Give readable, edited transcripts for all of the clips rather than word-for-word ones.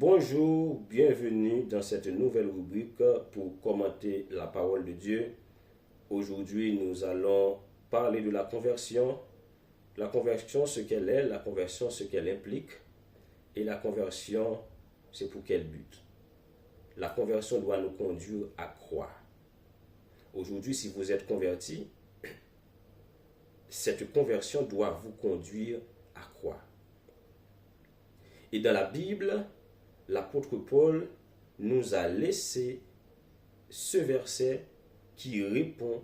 Bonjour, bienvenue dans cette nouvelle rubrique pour commenter la parole de Dieu. Aujourd'hui, nous allons parler de la conversion. La conversion, ce qu'elle est, la conversion, ce qu'elle implique. Et la conversion, c'est pour quel but? La conversion doit nous conduire à croire. Aujourd'hui, si vous êtes converti, cette conversion doit vous conduire à croire. Et dans la Bible, l'apôtre Paul nous a laissé ce verset qui répond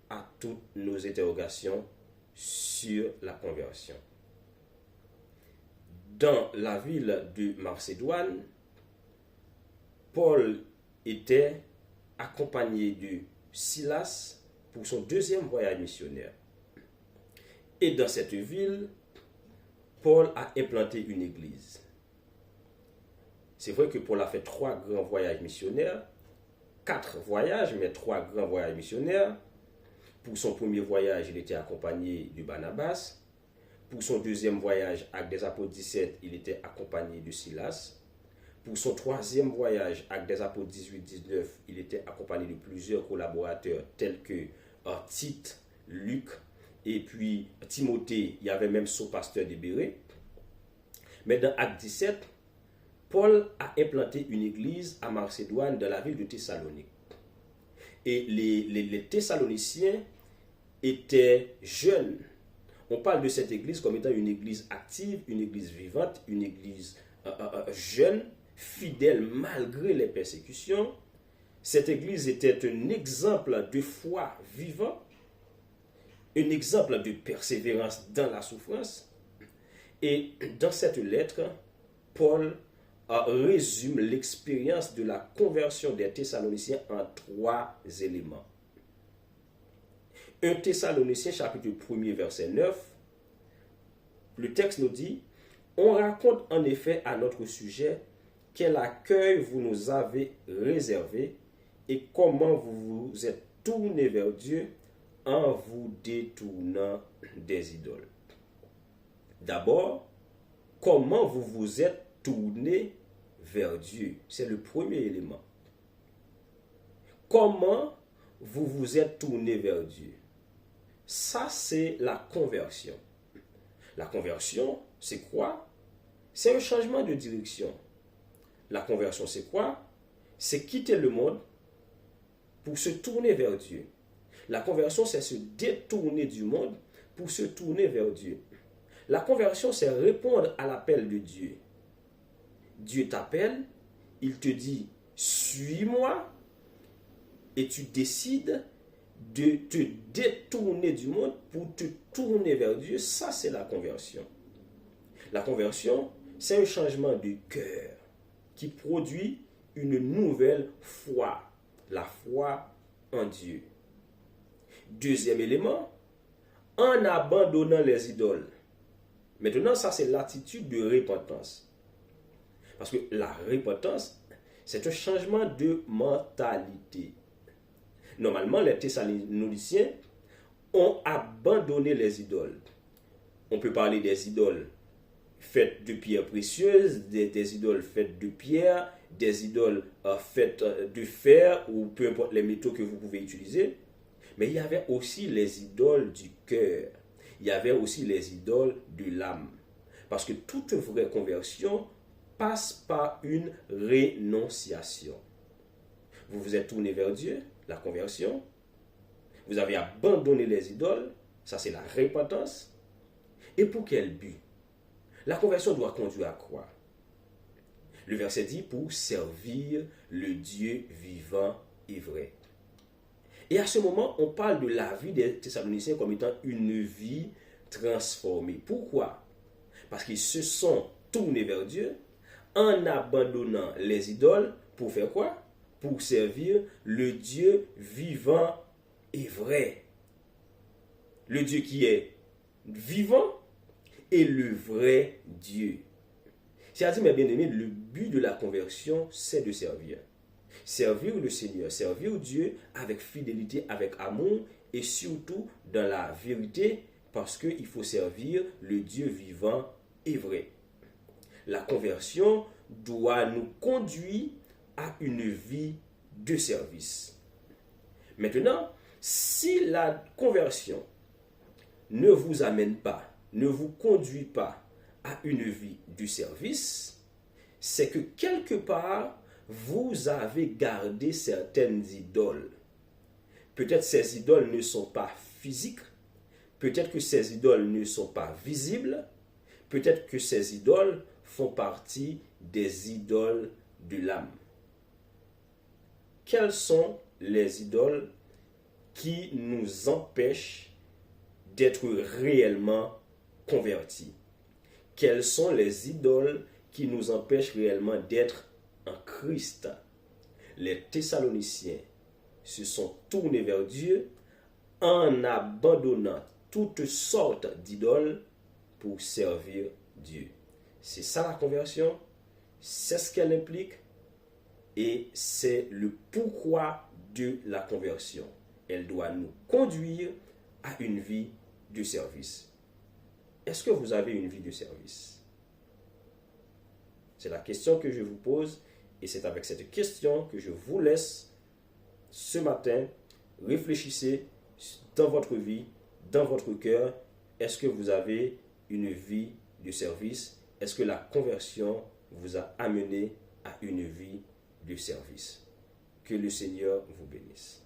à toutes nos interrogations sur la conversion. Dans la ville de Macédoine, Paul était accompagné de Silas pour son deuxième voyage missionnaire. Et dans cette ville, Paul a implanté une église. C'est vrai que Paul a fait 3 grands voyages missionnaires, 4 voyages, mais 3 grands voyages missionnaires. Pour son premier voyage, il était accompagné de Barnabas. Pour son deuxième voyage, Actes des Apôtres 17, il était accompagné de Silas. Pour son troisième voyage, Actes des Apôtres 18-19, il était accompagné de plusieurs collaborateurs tels que Tite, Luc, et puis Timothée, il y avait même son pasteur de Bérée. Mais dans Actes 17, Paul a implanté une église à Macédoine dans la ville de Thessalonique. Et les Thessaloniciens étaient jeunes. On parle de cette église comme étant une église active, une église vivante, une église jeune, fidèle malgré les persécutions. Cette église était un exemple de foi vivant, un exemple de persévérance dans la souffrance. Et dans cette lettre, Paul résume l'expérience de la conversion des Thessaloniciens en 3 éléments. 1 Thessaloniciens chapitre 1er verset 9, le texte nous dit: on raconte en effet à notre sujet quel accueil vous nous avez réservé et comment vous vous êtes tourné vers Dieu en vous détournant des idoles. D'abord, comment vous vous êtes tourné vers Dieu? C'est le premier élément. Comment vous vous êtes tourné vers Dieu? Ça, c'est la conversion. La conversion, c'est quoi? C'est un changement de direction. La conversion, c'est quoi? C'est quitter le monde pour se tourner vers Dieu. La conversion, c'est se détourner du monde pour se tourner vers Dieu. La conversion, c'est répondre à l'appel de Dieu. Dieu t'appelle, il te dit « suis-moi » et tu décides de te détourner du monde pour te tourner vers Dieu. Ça, c'est la conversion. La conversion, c'est un changement de cœur qui produit une nouvelle foi, la foi en Dieu. Deuxième élément, en abandonnant les idoles. Maintenant, ça, c'est l'attitude de repentance. Parce que la repentance, c'est un changement de mentalité. Normalement, les Thessaloniciens ont abandonné les idoles. On peut parler des idoles faites de pierres précieuses, des idoles faites de pierre, des idoles faites de fer, ou peu importe les métaux que vous pouvez utiliser. Mais il y avait aussi les idoles du cœur. Il y avait aussi les idoles de l'âme. Parce que toute vraie conversion passe par une rénonciation. Vous vous êtes tourné vers Dieu, la conversion. Vous avez abandonné les idoles, ça c'est la repentance. Et pour quel but? La conversion doit conduire à quoi? Le verset dit: pour servir le Dieu vivant et vrai. Et à ce moment, on parle de la vie des Thessaloniciens comme étant une vie transformée. Pourquoi? Parce qu'ils se sont tournés vers Dieu en abandonnant les idoles pour faire quoi? Pour servir le Dieu vivant et vrai. Le Dieu qui est vivant et le vrai Dieu. C'est-à-dire, mes bien-aimés, le but de la conversion, c'est de servir. Servir le Seigneur, servir Dieu avec fidélité, avec amour et surtout dans la vérité, parce qu'il faut servir le Dieu vivant et vrai. La conversion doit nous conduire à une vie de service. Maintenant, si la conversion ne vous amène pas, ne vous conduit pas à une vie du service, c'est que quelque part, vous avez gardé certaines idoles. Peut-être ces idoles ne sont pas physiques, peut-être que ces idoles ne sont pas visibles, peut-être que ces idoles font partie des idoles de l'âme. Quelles sont les idoles qui nous empêchent d'être réellement convertis? Quelles sont les idoles qui nous empêchent réellement d'être en Christ? Les Thessaloniciens se sont tournés vers Dieu en abandonnant toutes sortes d'idoles pour servir Dieu. C'est ça la conversion, c'est ce qu'elle implique et c'est le pourquoi de la conversion. Elle doit nous conduire à une vie de service. Est-ce que vous avez une vie de service? C'est la question que je vous pose et c'est avec cette question que je vous laisse ce matin. Réfléchissez dans votre vie, dans votre cœur. Est-ce que vous avez une vie de service? Est-ce que la conversion vous a amené à une vie de service? Que le Seigneur vous bénisse.